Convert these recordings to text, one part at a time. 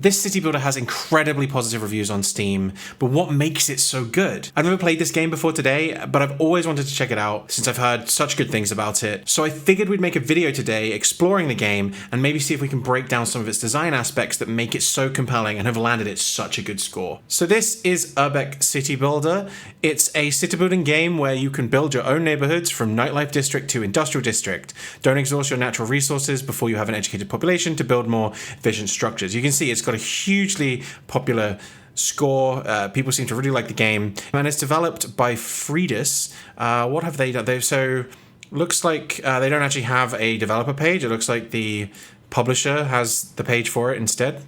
This city builder has incredibly positive reviews on Steam, but what makes it so good? I've never played this game before today, but I've always wanted to check it out since I've heard such good things about it. So I figured we'd make a video today exploring the game and maybe see if we can break down some of its design aspects that make it so compelling and have landed it such a good score. So this is Urbek City Builder. It's a city building game where you can build your own neighborhoods from nightlife district to industrial district. Don't exhaust your natural resources before you have an educated population to build more efficient structures. You can see it's got a hugely popular score. People seem to really like the game, and it's developed by Freedus. What have they done? Looks like they don't actually have a developer page. It looks like the publisher has the page for it instead,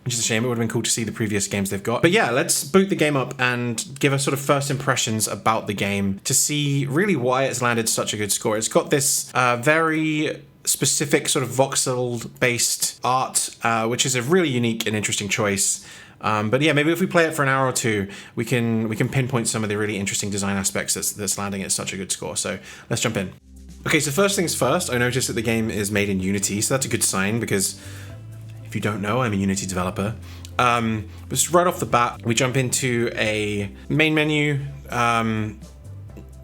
which is a shame. It would have been cool to see the previous games they've got. But yeah, let's boot the game up and give us sort of first impressions about the game to see really why it's landed such a good score. It's got this very specific sort of voxel-based art, which is a really unique and interesting choice. But yeah, maybe if we play it for an hour or two, we can pinpoint some of the really interesting design aspects that's landing at such a good score. So let's jump in. Okay, so first things first, I noticed that the game is made in Unity, so that's a good sign because if you don't know, I'm a Unity developer. But just right off the bat, we jump into a main menu.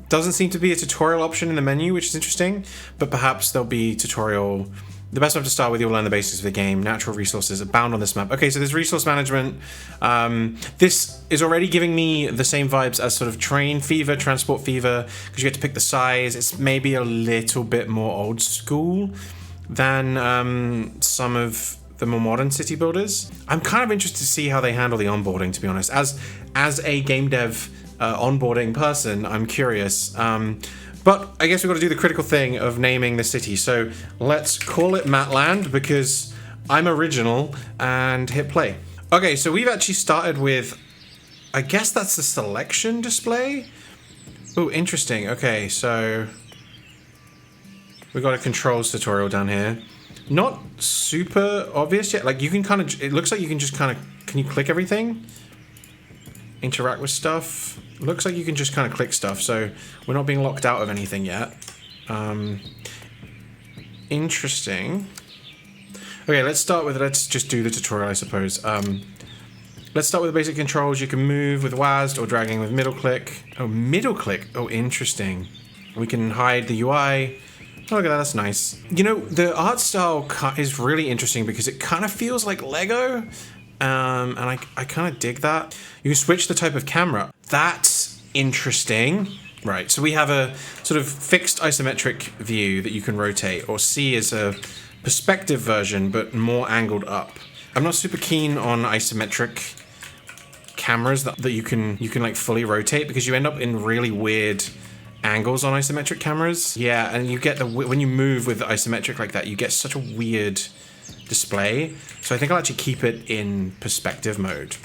Doesn't seem to be a tutorial option in the menu, which is interesting, but perhaps there'll be tutorial. The best map to start with, you'll learn the basics of the game. Natural resources abound on this map. Okay, so there's resource management. This is already giving me the same vibes as sort of Train Fever, Transport Fever, because you get to pick the size. It's maybe a little bit more old school than some of the more modern city builders. I'm kind of interested to see how they handle the onboarding, to be honest. As a game dev onboarding person, I'm curious. But I guess we've got to do the critical thing of naming the city. So let's call it Matland because I'm original and hit play. Okay, so we've actually started with, I guess that's the selection display. Oh, interesting. Okay, so we've got a controls tutorial down here. Not super obvious yet. Like you can kind of, it looks like you can just kind of, can you click everything? Interact with stuff. Looks like you can just kind of click stuff, so we're not being locked out of anything yet. Interesting. Okay, let's just do the tutorial, I suppose. Let's start with the basic controls. You can move with WASD or dragging with middle click. Oh, middle click. Oh, interesting. We can hide the UI. Oh, look at that, that's nice. You know, the art style is really interesting because it kind of feels like Lego. And I kind of dig that. You can switch the type of camera. That's interesting. Right, so we have a sort of fixed isometric view that you can rotate or see as a perspective version, but more angled up. I'm not super keen on isometric cameras that you can like fully rotate because you end up in really weird angles on isometric cameras. Yeah, and you get when you move with the isometric like that, you get such a weird display. So I think I'll actually keep it in perspective mode.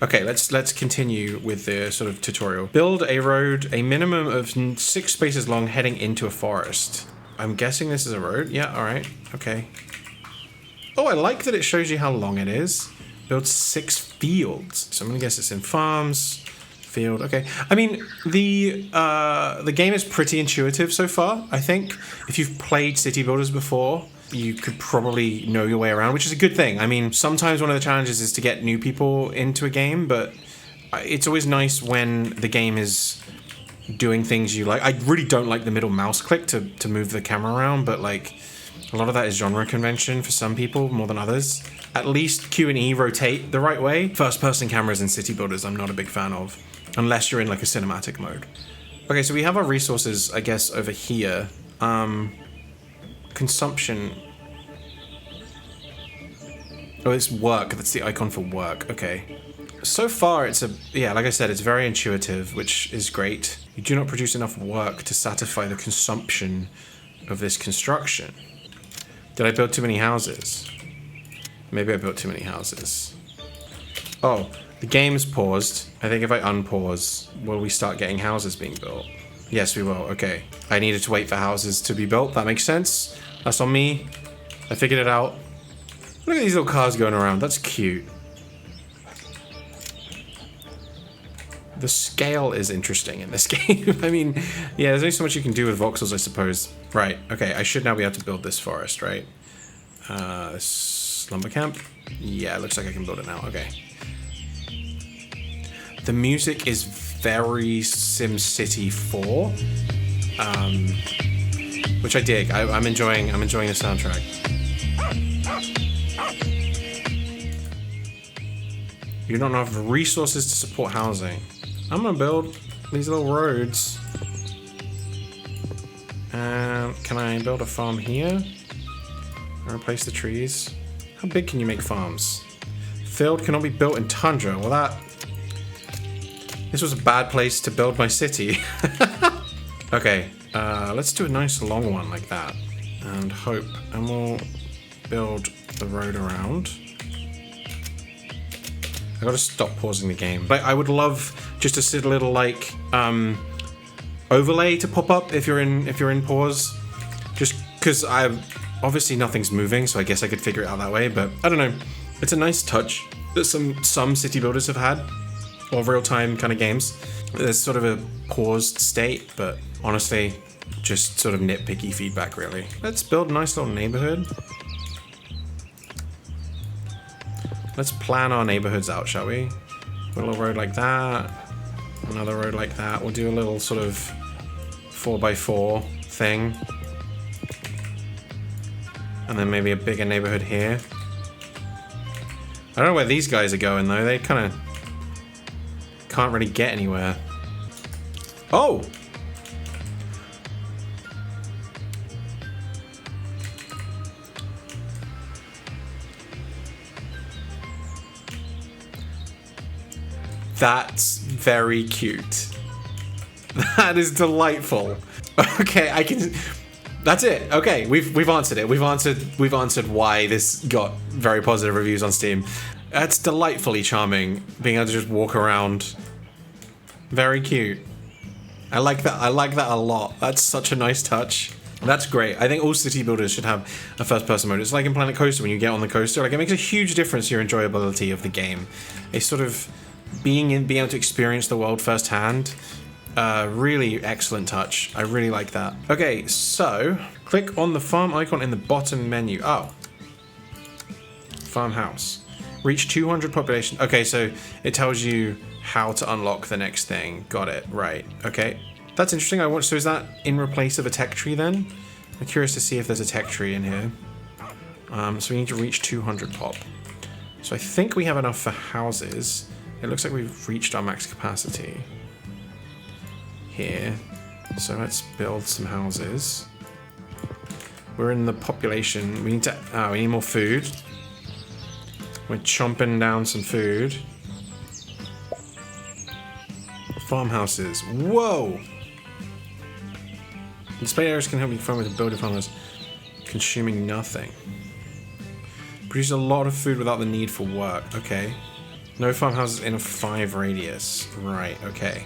Okay, let's continue with the sort of tutorial. Build a road a minimum of 6 spaces long heading into a forest. I'm guessing this is a road. Yeah, all right. Okay. Oh, I like that it shows you how long it is. Build 6 fields. So I'm gonna guess it's in farms. Field. Okay. I mean, the game is pretty intuitive so far. I think if you've played city builders before, you could probably know your way around, which is a good thing. I mean, sometimes one of the challenges is to get new people into a game, but it's always nice when the game is doing things you like. I really don't like the middle mouse click to move the camera around, but like a lot of that is genre convention for some people more than others. At least Q and E rotate the right way. First person cameras in city builders I'm not a big fan of, unless you're in like a cinematic mode. Okay, so we have our resources, I guess, over here. Consumption. Oh, it's work. That's the icon for work. Okay. So far, like I said, it's very intuitive, which is great. You do not produce enough work to satisfy the consumption of this construction. Did I build too many houses? Maybe I built too many houses. Oh, the game's paused. I think if I unpause, will we start getting houses being built? Yes, we will. Okay. I needed to wait for houses to be built. That makes sense. That's on me. I figured it out. Look at these little cars going around. That's cute. The scale is interesting in this game. I mean, yeah, there's only so much you can do with voxels, I suppose. Right. Okay, I should now be able to build this forest, right? Lumber camp. Yeah, it looks like I can build it now. Okay. The music is very SimCity 4, which I dig. I'm enjoying the soundtrack. You don't have resources to support housing. I'm gonna build these little roads. Can I build a farm here? And replace the trees? How big can you make farms? Field cannot be built in tundra. Well, this was a bad place to build my city. Okay, let's do a nice long one like that. And hope. And we'll build the road around. I gotta stop pausing the game. But I would love just a silly little like overlay to pop up if you're in pause. Just because obviously nothing's moving, so I guess I could figure it out that way. But I don't know. It's a nice touch that some city builders have had, or real-time kind of games. There's sort of a paused state, but honestly, just sort of nitpicky feedback, really. Let's build a nice little neighborhood. Let's plan our neighborhoods out, shall we? Put a little road like that. Another road like that. We'll do a little sort of 4x4 thing. And then maybe a bigger neighborhood here. I don't know where these guys are going, though. They kind of can't really get anywhere. Oh! That's very cute. That is delightful. Okay, I can. That's it. Okay, we've answered it. We've answered why this got very positive reviews on Steam. That's delightfully charming. Being able to just walk around. Very cute. I like that. I like that a lot. That's such a nice touch. That's great. I think all city builders should have a first-person mode. It's like in Planet Coaster when you get on the coaster. Like, it makes a huge difference to your enjoyability of the game. It's sort of being able to experience the world firsthand. Really excellent touch. I really like that. Okay, so click on the farm icon in the bottom menu. Oh, farmhouse. Reach 200 population. Okay, so it tells you how to unlock the next thing. Got it. Right. Okay. That's interesting. So is that in replace of a tech tree then? I'm curious to see if there's a tech tree in here. So we need to reach 200 pop. So I think we have enough for houses. It looks like we've reached our max capacity here. So let's build some houses. We're in the population. We need more food. We're chomping down some food. Farmhouses. Whoa! Display areas can help you farm with a builder farmers, consuming nothing. Produce a lot of food without the need for work. Okay. No farmhouses in a 5 radius. Right, okay.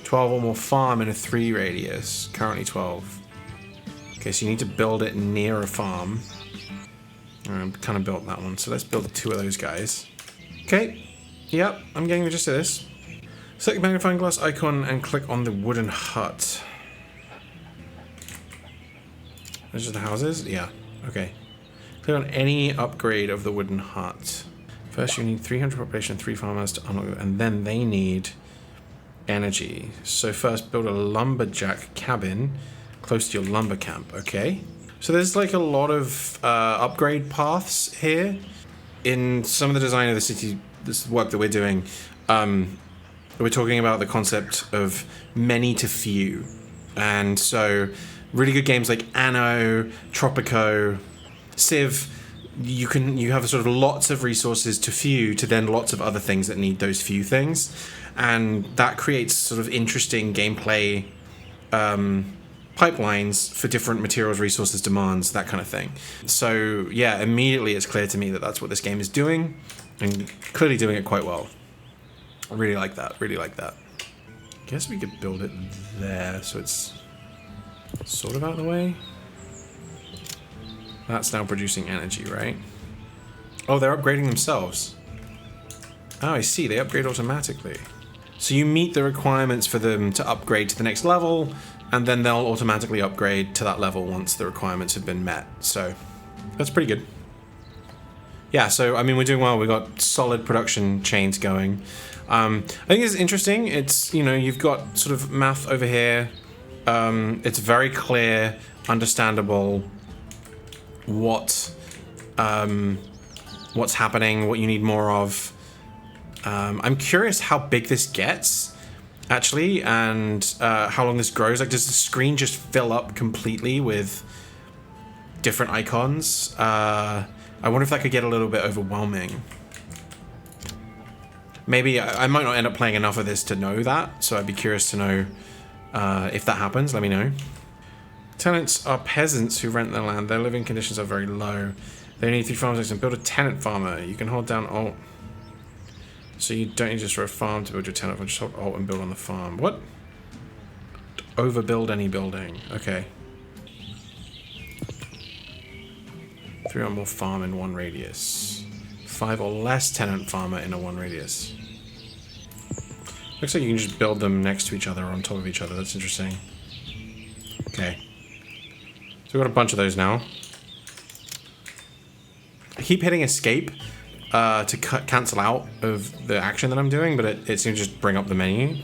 12 or more farm in a 3 radius. Currently 12. Okay, so you need to build it near a farm. I've kind of built that one, so let's build 2 of those guys. Okay. Yep, I'm getting the gist of this. Select the magnifying glass icon and click on the wooden hut. Those are the houses? Yeah. Okay. Click on any upgrade of the wooden hut. First you need 300 population, 3 farmers to unlock it, and then they need energy. So first build a lumberjack cabin close to your lumber camp. Okay. So there's like a lot of upgrade paths here. In some of the design of the city, this work that we're doing, we're talking about the concept of many to few. And so really good games like Anno, Tropico, Civ, you have sort of lots of resources to few to then lots of other things that need those few things. And that creates sort of interesting gameplay pipelines for different materials, resources, demands, that kind of thing. So yeah, immediately it's clear to me that that's what this game is doing, and clearly doing it quite well. I really like that, really like that. I guess we could build it there so it's sort of out of the way. That's now producing energy, right? Oh, they're upgrading themselves. Oh, I see, they upgrade automatically. So you meet the requirements for them to upgrade to the next level, and then they'll automatically upgrade to that level once the requirements have been met. So that's pretty good. yeah, so I mean, we're doing well. We've got solid production chains going. I think it's interesting. It's, you know, you've got sort of math over here. It's very clear, understandable what's happening, what you need more of. I'm curious how big this gets, actually, and how long this grows. Like, does the screen just fill up completely with different icons? I wonder if that could get a little bit overwhelming. Maybe I might not end up playing enough of this to know that, so I'd be curious to know if that happens. Let me know. Tenants are peasants who rent their land. Their living conditions are very low. They need 3 farms and build a tenant farmer. You can hold down Alt. So you don't need just for a farm to build your tenant farm. Just hold Alt and build on the farm. What? Overbuild any building. Okay. 3 or more farm in 1 radius. 5 or less tenant farmer in a 1 radius. Looks like you can just build them next to each other or on top of each other. That's interesting. Okay. So we've got a bunch of those now. I keep hitting escape to cancel out of the action that I'm doing, but it seems to just bring up the menu.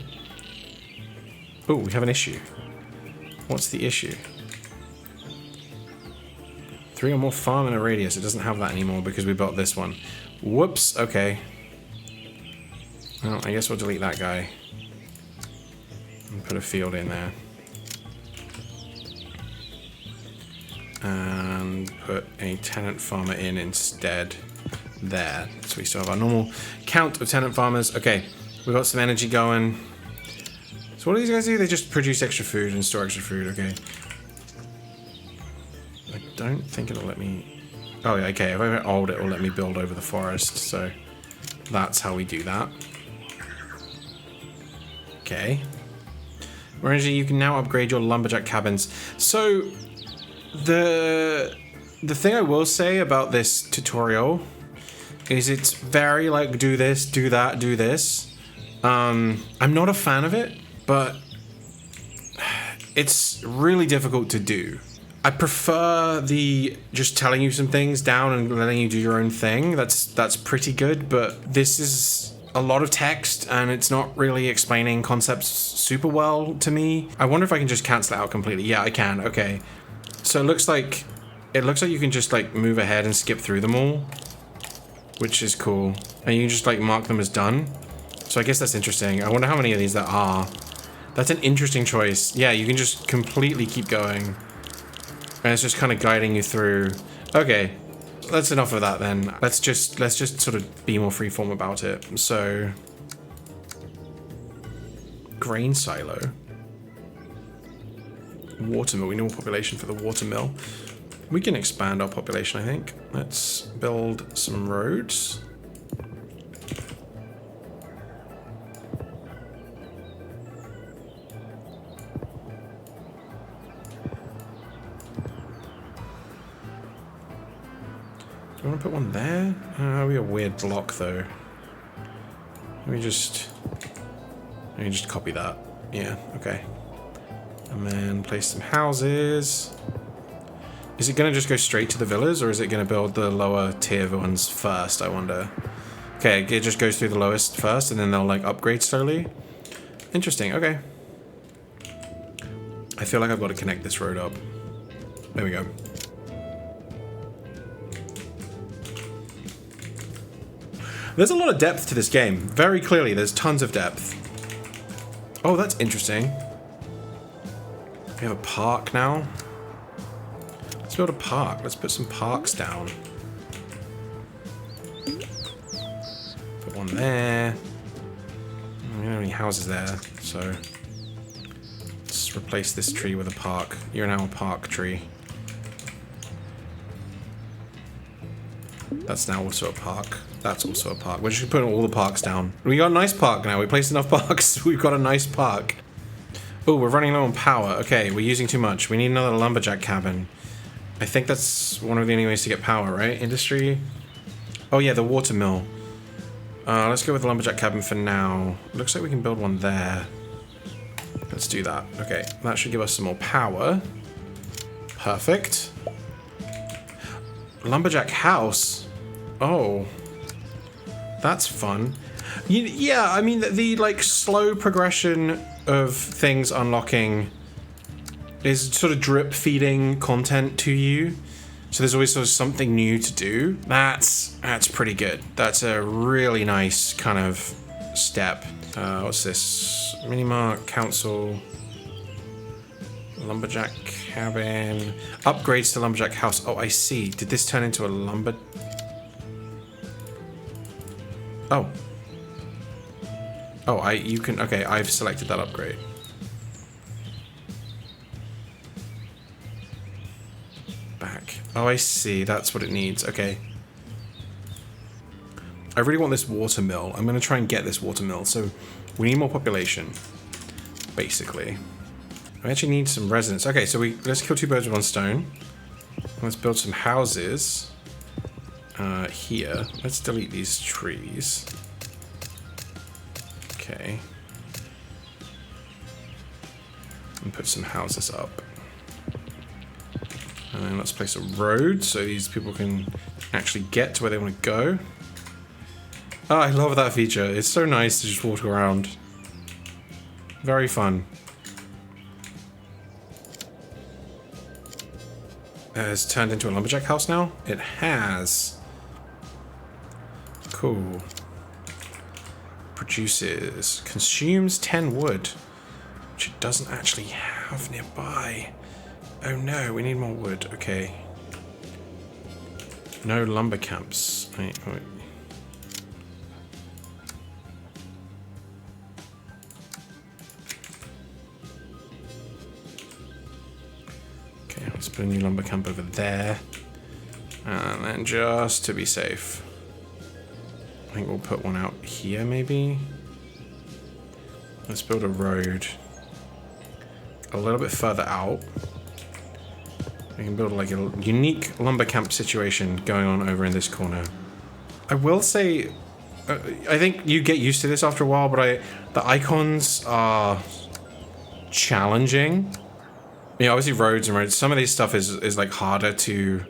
Oh, we have an issue. What's the issue? 3 or more farm in a radius. It doesn't have that anymore because we built this one. Whoops, okay. Well, I guess we'll delete that guy. And put a field in there. And put a tenant farmer in instead there. So we still have our normal count of tenant farmers. Okay, we've got some energy going. So what do these guys do? They just produce extra food and store extra food, okay. I don't think it'll let me... Oh, yeah, okay, if I hit Alt, it'll let me build over the forest, so that's how we do that. Okay. Energy, you can now upgrade your lumberjack cabins. So, the thing I will say about this tutorial is it's very, like, do this, do that, do this. I'm not a fan of it, but it's really difficult to do. I prefer the just telling you some things down and letting you do your own thing. That's pretty good, but this is a lot of text and it's not really explaining concepts super well to me. I wonder if I can just cancel it out completely. Yeah, I can. Okay. So it looks like you can just like move ahead and skip through them all, which is cool. And you can just like mark them as done. So I guess that's interesting. I wonder how many of these there are. That's an interesting choice. Yeah, you can just completely keep going. And it's just kind of guiding you through. Okay, that's enough of that then. Let's just sort of be more freeform about it. So, grain silo, watermill. We need more population for the watermill. We can expand our population, I think. Let's build some roads. Do you want to put one there? That'll be a weird block though. Let me just copy that. Yeah, okay. And then place some houses. Is it going to just go straight to the villas, or is it going to build the lower tier ones first, I wonder? Okay, it just goes through the lowest first, and then they'll like upgrade slowly. Interesting, okay. I feel like I've got to connect this road up. There we go. There's a lot of depth to this game. Very clearly, there's tons of depth. Oh, that's interesting. We have a park now. Let's build a park. Let's put some parks down. Put one there. We don't have any houses there, so let's replace this tree with a park. You're now a park tree. That's now also a park. That's also a park. We're just putting all the parks down. We got a nice park now. We placed enough parks. We've got a nice park. Oh, we're running low on power. Okay, we're using too much. We need another lumberjack cabin. I think that's one of the only ways to get power, right? Industry. Oh yeah, the water mill. Let's go with the lumberjack cabin for now. Looks like we can build one there. Let's do that. Okay, that should give us some more power. Perfect. Lumberjack house. Oh. That's fun. Yeah, I mean, the like slow progression of things unlocking is sort of drip feeding content to you. So there's always sort of something new to do. That's pretty good. That's a really nice kind of step. What's this? Minimart, council, lumberjack cabin, upgrades to lumberjack house. Oh, I see. Did this turn into a lumber? Oh. Oh, you can, okay, I've selected that upgrade. Back. Oh, I see, that's what it needs, okay. I really want this water mill. I'm gonna try and get this water mill, so we need more population, basically. I actually need some residents. Okay, so let's kill 2 birds with 1 stone. Let's build some houses. Here. Let's delete these trees. Okay. And put some houses up. And then let's place a road so these people can actually get to where they want to go. Oh, I love that feature. It's so nice to just walk around. Very fun. Has turned into a lumberjack house now? It has. Cool. Produces. Consumes 10 wood. Which it doesn't actually have nearby. Oh no, we need more wood. Okay. No lumber camps. Wait. Okay, let's put a new lumber camp over there. And then just to be safe, I think we'll put one out here maybe. Let's build a road a little bit further out. We can build like a unique lumber camp situation going on over in this corner. I will say, I think you get used to this after a while, but the icons are challenging. You know, obviously roads and roads, some of these stuff is like harder to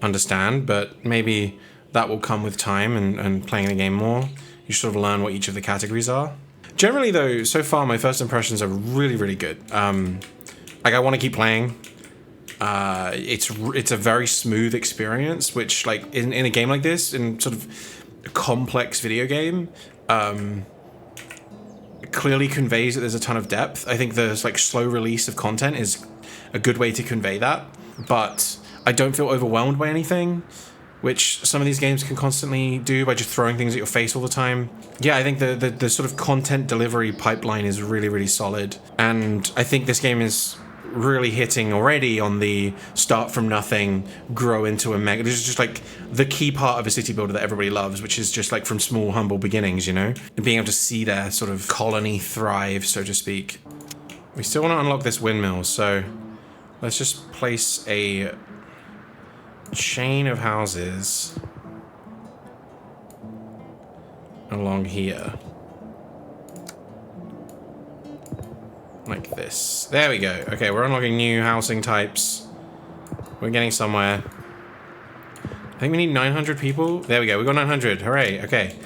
understand, but maybe that will come with time and playing the game more. You sort of learn what each of the categories are. Generally though, so far my first impressions are really, really good. Like I want to keep playing. It's a very smooth experience, which like in a game like this, in sort of a complex video game, clearly conveys that there's a ton of depth. I think the like slow release of content is a good way to convey that, but I don't feel overwhelmed by anything, which some of these games can constantly do by just throwing things at your face all the time. Yeah, I think the sort of content delivery pipeline is really, really solid, and I think this game is really hitting already on the start from nothing, grow into a mega. This is just like the key part of a city builder that everybody loves, which is just like from small, humble beginnings, you know? And being able to see their sort of colony thrive, so to speak. We still want to unlock this windmill, so let's just place a chain of houses along here. Like this. There we go. Okay, we're unlocking new housing types. We're getting somewhere. I think we need 900 people. There we go. We got 900. Hooray. Okay.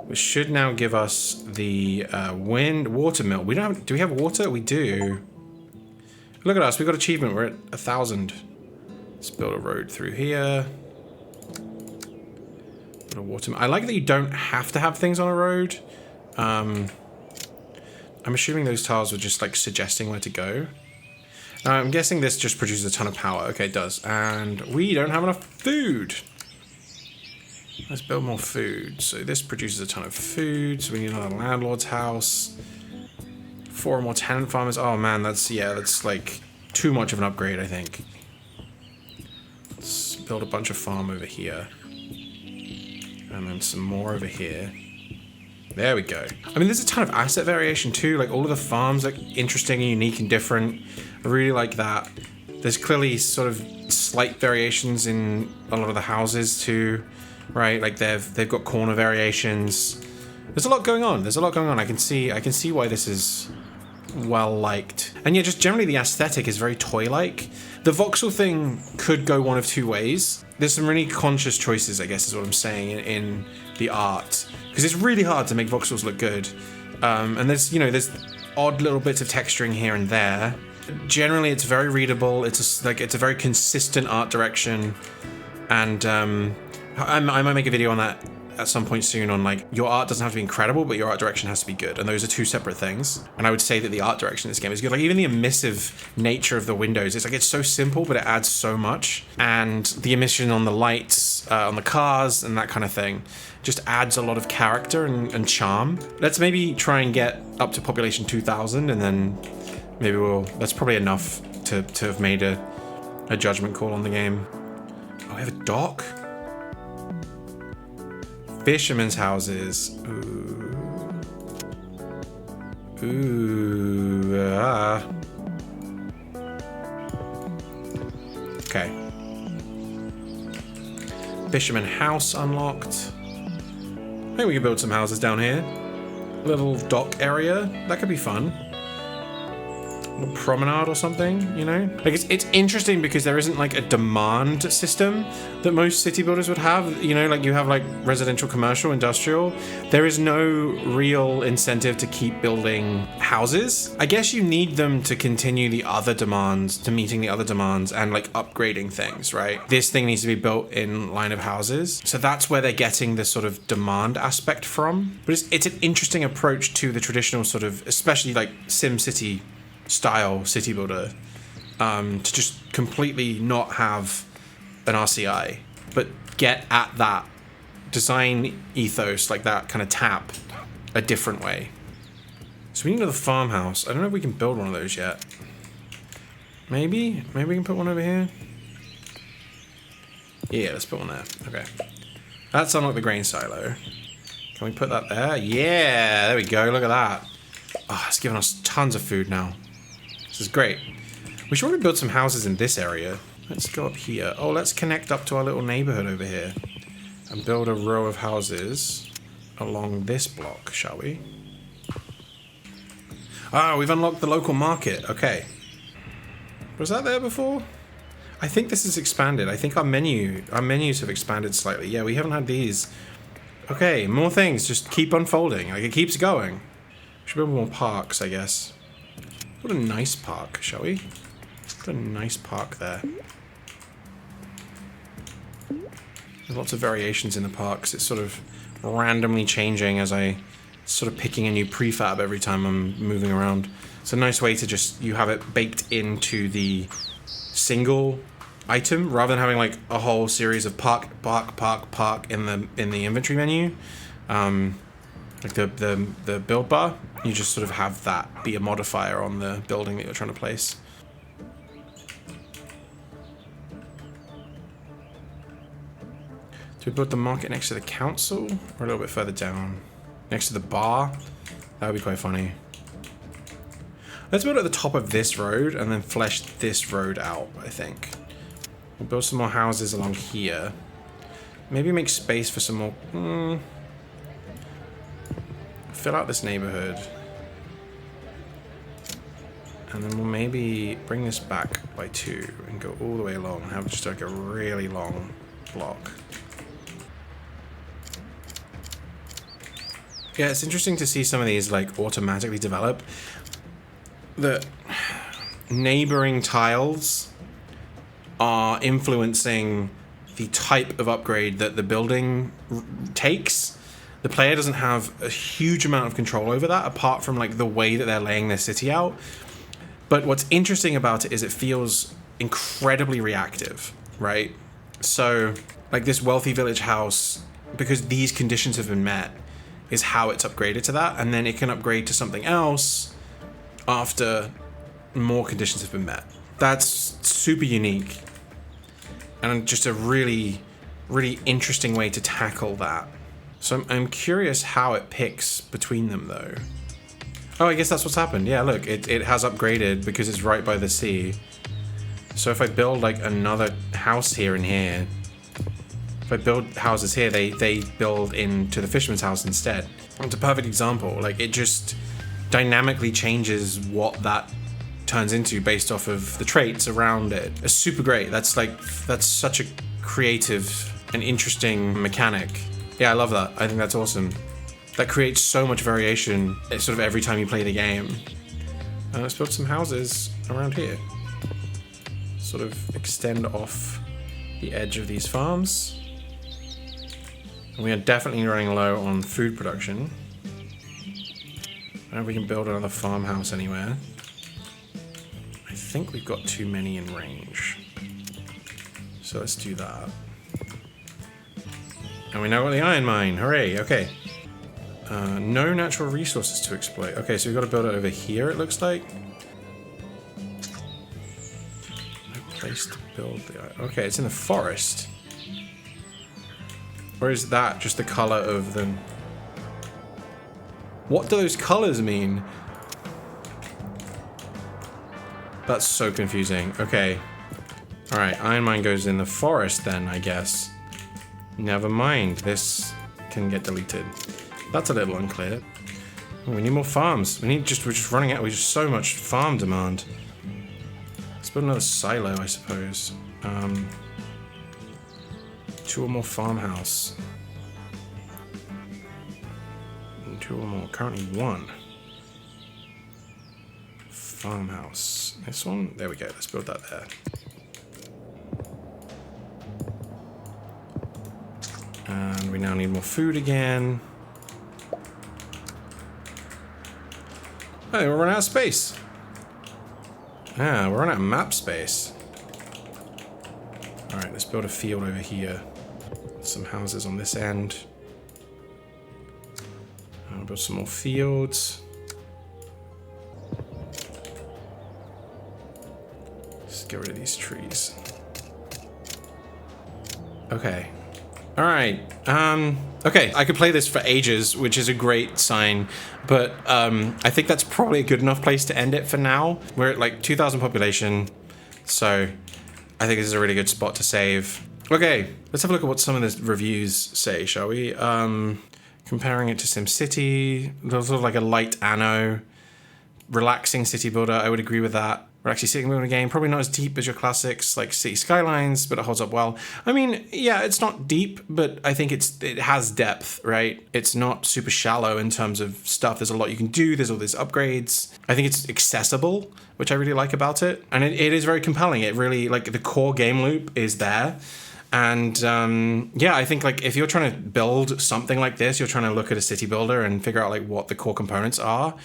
Which should now give us the water mill. We don't have. Do we have water? We do. Look at us. We got achievement. We're at 1,000. Let's build a road through here. Build a water mill. I like that you don't have to have things on a road. I'm assuming those tiles were just like suggesting where to go. I'm guessing this just produces a ton of power. Okay, it does. And we don't have enough food. Let's build more food. So this produces a ton of food. So we need another landlord's house. 4 more tenant farmers. Oh man, that's like too much of an upgrade, I think. Let's build a bunch of farm over here. And then some more over here. There we go. I mean, there's a ton of asset variation too. Like all of the farms look interesting and unique and different. I really like that. There's clearly sort of slight variations in a lot of the houses too, right? Like they've got corner variations. There's a lot going on. I can see why this is well liked. And yeah, just generally the aesthetic is very toy-like. The voxel thing could go one of two ways. There's some really conscious choices, I guess is what I'm saying, in the art. Because it's really hard to make voxels look good. And there's, you know, there's odd little bits of texturing here and there. Generally, it's very readable. It's a very consistent art direction. And I might make a video on that at some point soon on like, your art doesn't have to be incredible, but your art direction has to be good. And those are two separate things. And I would say that the art direction in this game is good. Like even the emissive nature of the windows, it's like, it's so simple, but it adds so much. And the emission on the lights, on the cars and that kind of thing just adds a lot of character and charm. Let's maybe try and get up to population 2000 and then maybe that's probably enough to have made a judgment call on the game. Oh, I have a dock? Fishermen's houses. Ooh. Okay. Fisherman house unlocked. I think we can build some houses down here. A little dock area. That could be fun. A little promenade or something, you know? Like it's interesting because there isn't like a demand system that most city builders would have. You know, like you have like residential, commercial, industrial. There is no real incentive to keep building houses. I guess you need them to continue the other demands, to meeting the other demands and like upgrading things, right? This thing needs to be built in line of houses. So that's where they're getting this sort of demand aspect from. But it's an interesting approach to the traditional sort of, especially like SimCity style city builder, to just completely not have an RCI, but get at that design ethos, like that kind of tap, a different way. So we need another farmhouse. I don't know if we can build one of those yet. Maybe we can put one over here. Yeah, let's put one there. Okay. That's unlock the grain silo. Can we put that there? Yeah, there we go. Look at that. Oh, it's giving us tons of food now. This is great. We should probably build some houses in this area. Let's go up here. Oh, let's connect up to our little neighborhood over here and build a row of houses along this block, shall we? Ah, we've unlocked the local market. Okay. Was that there before? I think this is expanded. I think our menus have expanded slightly. Yeah, we haven't had these. Okay, more things. Just keep unfolding. Like, it keeps going. We should build more parks, I guess. What a nice park, shall we? What a nice park there. There's lots of variations in the parks. It's sort of randomly changing as I sort of picking a new prefab every time I'm moving around. It's a nice way to just, you have it baked into the single item rather than having like a whole series of park in the inventory menu. Like the build bar, you just sort of have that be a modifier on the building that you're trying to place. Do we build the market next to the council or a little bit further down? Next to the bar? That would be quite funny. Let's build at the top of this road and then flesh this road out, I think. We'll build some more houses along here. Maybe make space for some more... Fill out this neighborhood. And then we'll maybe bring this back by 2 and go all the way along and have just like a really long block. Yeah, it's interesting to see some of these like automatically develop. The neighboring tiles are influencing the type of upgrade that the building takes. The player doesn't have a huge amount of control over that, apart from like the way that they're laying their city out. But what's interesting about it is it feels incredibly reactive, right? So like this wealthy village house, because these conditions have been met, is how it's upgraded to that. And then it can upgrade to something else after more conditions have been met. That's super unique. And just a really, really interesting way to tackle that. So I'm curious how it picks between them, though. Oh, I guess that's what's happened. Yeah, look, it has upgraded because it's right by the sea. So if I build, like, another house here and here, if I build houses here, they build into the fisherman's house instead. It's a perfect example. Like, it just dynamically changes what that turns into based off of the traits around it. It's super great. That's such a creative and interesting mechanic. Yeah, I love that. I think that's awesome. That creates so much variation sort of every time you play the game. Let's build some houses around here. Sort of extend off the edge of these farms. And we are definitely running low on food production. I don't know if we can build another farmhouse anywhere. I think we've got too many in range. So let's do that. And we now got the iron mine. Hooray, okay. No natural resources to exploit. Okay, so we've got to build it over here, it looks like. No place to build the iron. Okay, it's in the forest. Or is that just the color of the... What do those colors mean? That's so confusing. Okay. Alright, iron mine goes in the forest then, I guess. Never mind. This can get deleted. That's a little unclear. Oh, we need more farms. We're just running out. We're just so much farm demand. Let's build another silo, I suppose. 2 or more farmhouse. 2 or more. Currently 1. Farmhouse. This one? There we go. Let's build that there. And we now need more food again. Hey, we're running out of space. Ah, we're running out of map space. Alright, let's build a field over here. Some houses on this end. I'll build some more fields. Let's get rid of these trees. Okay. Alright, okay, I could play this for ages, which is a great sign, but I think that's probably a good enough place to end it for now. We're at like 2,000 population, so I think this is a really good spot to save. Okay, let's have a look at what some of the reviews say, shall we? Comparing it to SimCity, there's sort of like a light anno, relaxing city builder, I would agree with that. We're actually sitting in a game, probably not as deep as your classics like City Skylines, but it holds up well. I mean, yeah, it's not deep, but I think it has depth, right? It's not super shallow in terms of stuff. There's a lot you can do. There's all these upgrades. I think it's accessible, which I really like about it. And it is very compelling. It really, like, the core game loop is there. And yeah, I think like if you're trying to build something like this, you're trying to look at a city builder and figure out like what the core components are.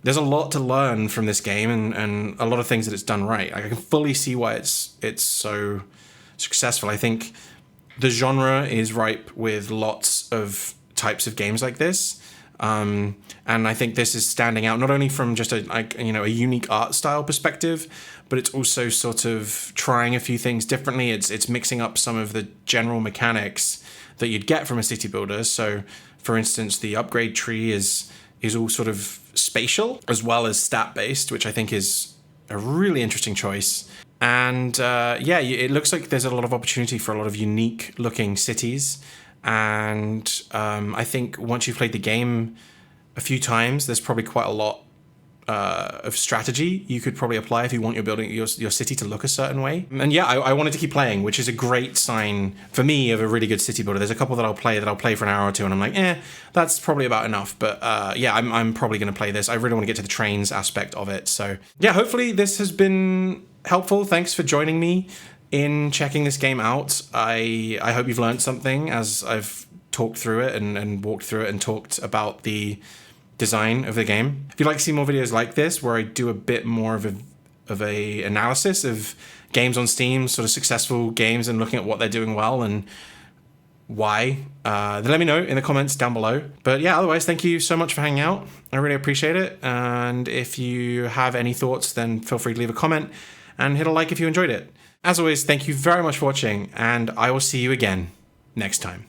There's a lot to learn from this game and a lot of things that it's done right. Like, I can fully see why it's so successful. I think the genre is ripe with lots of types of games like this. And I think this is standing out not only from just a unique art style perspective, but it's also sort of trying a few things differently. It's mixing up some of the general mechanics that you'd get from a city builder. So, for instance, the upgrade tree is all sort of spatial as well as stat based, which I think is a really interesting choice. And yeah, it looks like there's a lot of opportunity for a lot of unique looking cities. And I think once you've played the game a few times, there's probably quite a lot of strategy you could probably apply if you want your city to look a certain way. And yeah, I wanted to keep playing, which is a great sign for me of a really good city builder. There's a couple that I'll play for an hour or two, and I'm like, that's probably about enough. But yeah, I'm probably going to play this. I really want to get to the trains aspect of it. So yeah, hopefully this has been helpful. Thanks for joining me in checking this game out. I hope you've learned something as I've talked through it and walked through it and talked about the design of the game. If you'd like to see more videos like this, where I do a bit more of a analysis of games on Steam, sort of successful games, and looking at what they're doing well and why, then let me know in the comments down below. But yeah, otherwise, thank you so much for hanging out. I really appreciate it. And if you have any thoughts, then feel free to leave a comment and hit a like if you enjoyed it. As always, thank you very much for watching, and I will see you again next time.